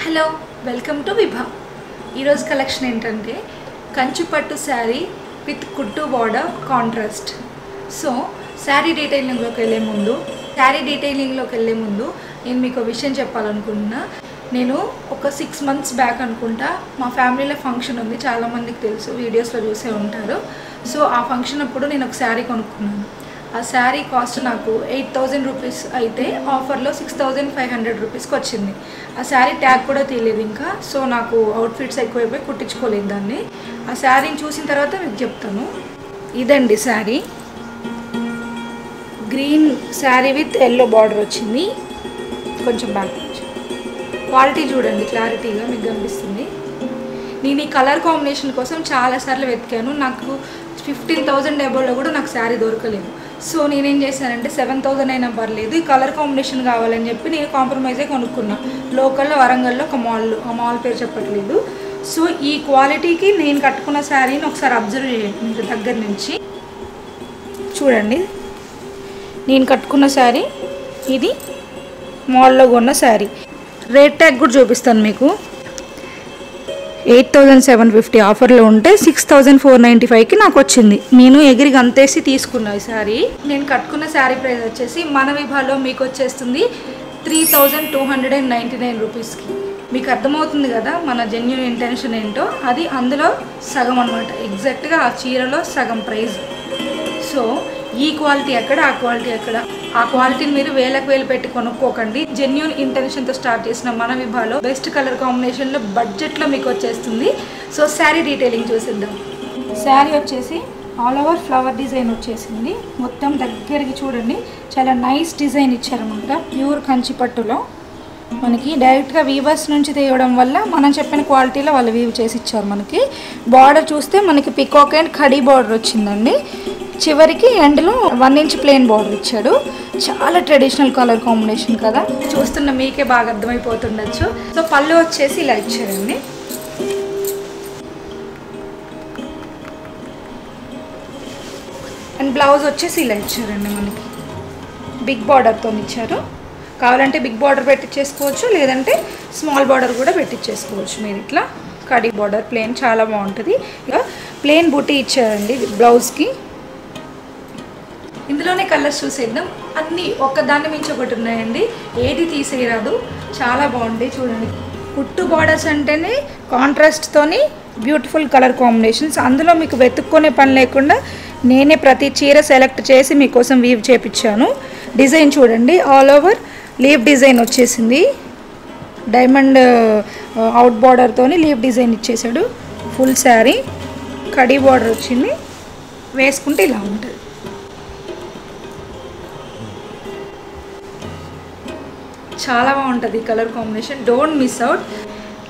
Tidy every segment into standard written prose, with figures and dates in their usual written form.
Hello welcome to విభా. ఈరోజు collection ఏంటంటే కంచిపట్టు sari with కుట్టు బార్డర్ కాంట్రాస్ట్. సో శారీ డీటెయిలింగ్లోకి వెళ్ళే ముందు నేను మీకు విషయం చెప్పాలనుకుంటున్నా. నేను ఒక 6 months బ్యాక్ అనుకుంటా మా ఫ్యామిలీలో ఫంక్షన్ ఉంది, చాలామందికి తెలుసు, వీడియోస్లో చూసే ఉంటారు. సో ఆ ఫంక్షన్ అప్పుడు నేను ఒక శారీ కొనుక్కున్నాను. ఆ శారీ కాస్ట్ నాకు 8,000 రూపీస్ అయితే ఆఫర్లో 6,500 రూపీస్కి వచ్చింది. ఆ శారీ ట్యాగ్ కూడా తెలియదు ఇంకా. సో నాకు అవుట్ఫిట్స్ ఎక్కువైపోయి కుట్టించుకోలేదు దాన్ని. ఆ శారీని చూసిన తర్వాత మీకు చెప్తాను. ఇదండి sari, green sari with yellow border వచ్చింది. కొంచెం బ్యాక్ క్వాలిటీ చూడండి, క్లారిటీగా మీకు కనిపిస్తుంది. నేను ఈ కలర్ కాంబినేషన్ కోసం చాలాసార్లు వెతికాను. నాకు 15,000 అబౌవ్లో కూడా నాకు శారీ దొరకలేదు. సో నేనేం చేశానంటే 7,000 అయినా పర్లేదు, ఈ కలర్ కాంబినేషన్ కావాలని చెప్పి నేను కాంప్రమైజ్ అయి కొనుక్కున్నా. లోకల్లో వరంగల్లో ఒక ఆ మాల్ పేరు చెప్పట్లేదు. సో ఈ క్వాలిటీకి నేను కట్టుకున్న శారీని ఒకసారి అబ్జర్వ్ చేయండి మీకు దగ్గర నుంచి. చూడండి, నేను కట్టుకున్న శారీ ఇది, మాల్లో కొన్న శారీ. రేట్ ట్యాగ్ కూడా చూపిస్తాను మీకు. 8,750 ఆఫర్లో ఉంటే 6,495కి నాకు వచ్చింది. నేను ఎగిరికి అంతేసి తీసుకున్నా ఈ శారీ. నేను కట్టుకున్న శారీ ప్రైస్ వచ్చేసి మన విభాలో మీకు వచ్చేస్తుంది 3,299 రూపీస్కి. మీకు అర్థమవుతుంది కదా మన జెన్యూన్ ఇంటెన్షన్ ఏంటో. అది అందులో సగం అనమాట, ఎగ్జాక్ట్గా ఆ చీరలో సగం ప్రైస్. సో ఈ క్వాలిటీ ఎక్కడ, ఆ క్వాలిటీ ఎక్కడ? ఆ క్వాలిటీని మీరు వేలకు వేలు పెట్టి కొనుక్కోకండి. జెన్యూన్ ఇంటెన్షన్తో స్టార్ట్ చేసిన మన విభాలో బెస్ట్ కలర్ కాంబినేషన్లో బడ్జెట్లో మీకు వచ్చేస్తుంది. సో శారీ డీటెయిలింగ్ చూసిద్దాం. శారీ వచ్చేసి ఆల్ ఓవర్ ఫ్లవర్ డిజైన్ వచ్చేసింది. మొత్తం దగ్గరికి చూడండి, చాలా నైస్ డిజైన్ ఇచ్చారన్నమాట. ప్యూర్ కంచిపట్టులో మనకి డైరెక్ట్గా వీవర్స్ నుంచి తీయడం వల్ల మనం చెప్పిన క్వాలిటీలో వాళ్ళు వీవ్ చేసి ఇచ్చారు. మనకి బార్డర్ చూస్తే మనకి పికాక్ అండ్ ఖడీ బార్డర్ వచ్చిందండి. చివరికి ఎండ్లో 1 inch ప్లెయిన్ బార్డర్ ఇచ్చాడు. చాలా ట్రెడిషనల్ కలర్ కాంబినేషన్ కదా, చూస్తున్న మీకే బాగా అర్థమైపోతుండొచ్చు. సో పళ్ళు వచ్చేసి ఇలా ఇచ్చారండి. అండ్ బ్లౌజ్ వచ్చేసి ఇలా ఇచ్చారండి. మనకి బిగ్ బార్డర్తో ఇచ్చారు. కావాలంటే బిగ్ బార్డర్ పెట్టించేసుకోవచ్చు, లేదంటే స్మాల్ బార్డర్ కూడా పెట్టించేసుకోవచ్చు. మీరు ఇట్లా కడీ బార్డర్ ప్లెయిన్ చాలా బాగుంటుంది. ఇక ప్లెయిన్ బూటీ ఇచ్చారండి బ్లౌజ్కి. ఇందులోనే కలర్స్ చూసేద్దాం. అన్నీ ఒక్కదాన్ని మించి ఒకటి ఉన్నాయండి, ఏది తీసేయరాదు. చాలా బాగుంటాయి చూడండి. కుట్టు బార్డర్స్ అంటేనే కాంట్రాస్ట్తోని బ్యూటిఫుల్ కలర్ కాంబినేషన్స్. అందులో మీకు వెతుక్కునే పని లేకుండా నేనే ప్రతి చీర సెలెక్ట్ చేసి మీకోసం వీవ్ చేపించాను. డిజైన్ చూడండి, ఆల్ ఓవర్ లీవ్ డిజైన్ వచ్చేసింది. డైమండ్ అవుట్ బార్డర్తోని లీవ్ డిజైన్ ఇచ్చేసాడు. ఫుల్ శారీ కడీ బార్డర్ వచ్చింది. వేసుకుంటే ఇలా ఉంటుంది. చాలా బాగుంటుంది colour combination, don't miss out.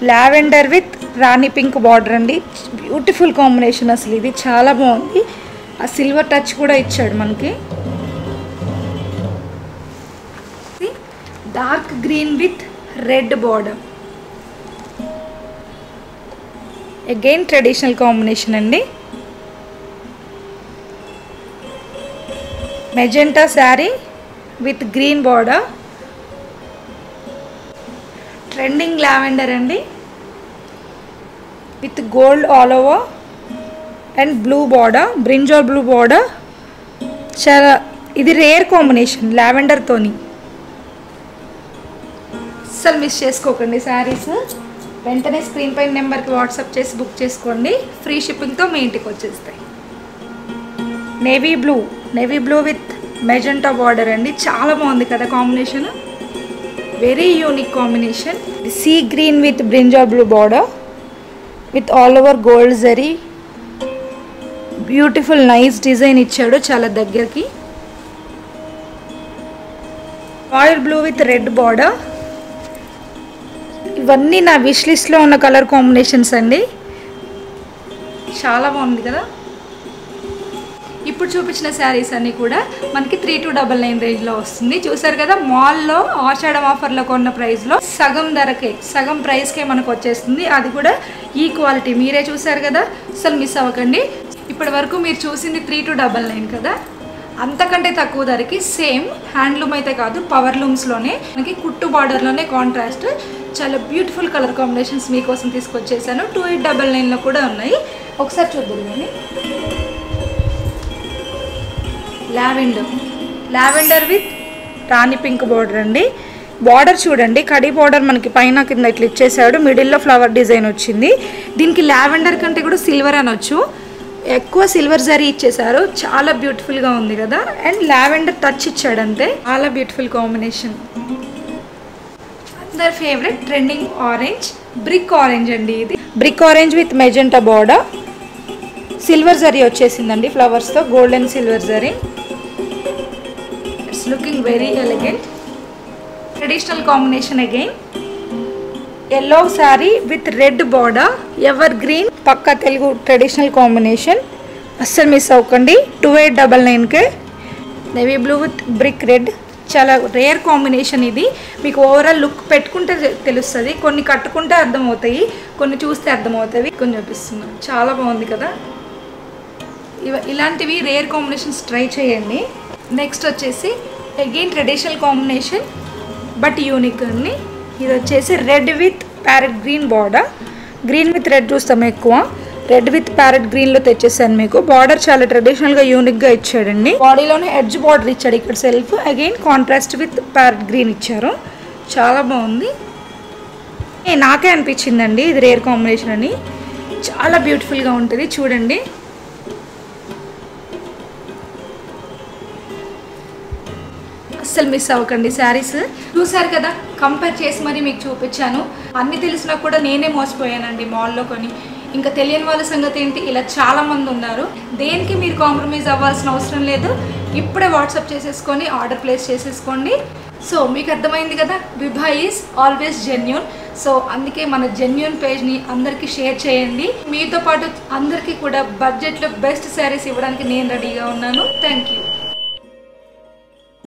Lavender with Rani pink border అండి, బ్యూటిఫుల్ కాంబినేషన్. అసలు ఇది చాలా బాగుంది. ఆ సిల్వర్ టచ్ కూడా ఇచ్చాడు మనకి. Dark green with red border, again traditional combination అండి. Magenta sari with green border, trending lavender అండి with gold all over and blue border, brinjal blue border. చాలా ఇది రేర్ కాంబినేషన్ లావెండర్తోని. అస్సలు మిస్ చేసుకోకండి శారీస్. వెంటనే స్క్రీన్ పైన నెంబర్కి వాట్సాప్ చేసి బుక్ చేసుకోండి. ఫ్రీ షిప్పింగ్తో మీ ఇంటికి వచ్చేస్తాయి. Navy blue with magenta border అండి, చాలా బాగుంది కదా combination. Very unique combination. Sea green with brinjal blue border with all over gold zari. Beautiful nice design ఇచ్చాడు చాలా దగ్గరికి. Royal blue with red border. ఇవన్నీ నా విష్ లిస్ట్లో ఉన్న కలర్ కాంబినేషన్స్ అండి. చాలా బాగుంది కదా. ఇప్పుడు చూపించిన శారీస్ అన్నీ కూడా మనకి 3,299 రేంజ్లో వస్తుంది. చూసారు కదా, మాల్లో ఆషాఢం ఆఫర్లో కొన్న ప్రైస్లో సగం ధరకే, సగం ప్రైస్కే మనకు వచ్చేస్తుంది. అది కూడా ఈ క్వాలిటీ మీరే చూసారు కదా, అసలు మిస్ అవ్వకండి. ఇప్పటి వరకు మీరు చూసింది 3,299 కదా, అంతకంటే తక్కువ ధరకి సేమ్ హ్యాండ్లూమ్ అయితే కాదు, పవర్ లూమ్స్లోనే మనకి కుట్టు బార్డర్లోనే కాంట్రాస్ట్ చాలా బ్యూటిఫుల్ కలర్ కాంబినేషన్స్ మీకోసం తీసుకొచ్చేసాను. 2899లో కూడా ఉన్నాయి. ఒకసారి చూద్దాం. కానీ lavender with Rani pink border అండి. బార్డర్ చూడండి, కడి బార్డర్ మనకి పైన కింద ఇట్లా ఇచ్చేసాడు. మిడిల్లో ఫ్లవర్ డిజైన్ వచ్చింది. దీనికి లావెండర్ కంటే కూడా సిల్వర్ అనొచ్చు, ఎక్కువ సిల్వర్ జరీ ఇచ్చేసారు. చాలా బ్యూటిఫుల్గా ఉంది కదా. అండ్ లావెండర్ టచ్ ఇచ్చాడు అంతే. చాలా బ్యూటిఫుల్ కాంబినేషన్. అందరి favourite trending orange, brick orange అండి. ఇది brick orange with magenta border, silver zari వచ్చేసిందండి ఫ్లవర్స్తో, golden silver zari. It's looking very elegant. Traditional combination again. Yellow sari with red border, evergreen, పక్కా Telugu traditional combination. అస్సలు మిస్ అవ్వకండి. 2899కే. Navy blue with brick red, చాలా rare combination ఇది. మీకు overall look పెట్టుకుంటే తెలుస్తుంది. కొన్ని కట్టుకుంటే అర్థమవుతాయి, కొన్ని చూస్తే అర్థమవుతాయి. కొన్ని చూపిస్తున్నాం. చాలా బాగుంది కదా. ఇలాంటివి రేర్ కాంబినేషన్స్ ట్రై చేయండి. నెక్స్ట్ వచ్చేసి again traditional combination but unique అండి. ఇది వచ్చేసి red with parrot green border. Green with red చూస్తాం ఎక్కువ, రెడ్ విత్ ప్యారెట్ గ్రీన్లో తెచ్చేసాను మీకు. బార్డర్ చాలా ట్రెడిషనల్గా యూనిక్గా ఇచ్చాడండి. బాడీలోనే ఎడ్జ్ బార్డర్ ఇచ్చాడు ఇక్కడ self. Again contrast with parrot green ఇచ్చారు. చాలా బాగుంది. నాకే అనిపించిందండి ఇది రేర్ కాంబినేషన్ అని. చాలా బ్యూటిఫుల్గా ఉంటుంది చూడండి. అస్సలు మిస్ అవ్వకండి. శారీస్ చూసారు కదా, కంపేర్ చేసి మరి మీకు చూపించాను. అన్నీ తెలిసినా కూడా నేనే మోసపోయానండి మాల్లో కొని. ఇంకా తెలియని వాళ్ళ సంగతి ఏంటి, ఇలా చాలామంది ఉన్నారు. దేనికి మీరు కాంప్రమైజ్ అవ్వాల్సిన అవసరం లేదు. ఇప్పుడే వాట్సాప్ చేసేసుకొని ఆర్డర్ ప్లేస్ చేసేసుకోండి. సో మీకు అర్థమైంది కదా, విభా ఈజ్ ఆల్వేస్ జెన్యూన్. సో అందుకే మన జెన్యూన్ పేజ్ని అందరికీ షేర్ చేయండి. మీతో పాటు అందరికీ కూడా బడ్జెట్లో బెస్ట్ శారీస్ ఇవ్వడానికి నేను రెడీగా ఉన్నాను. Thank you.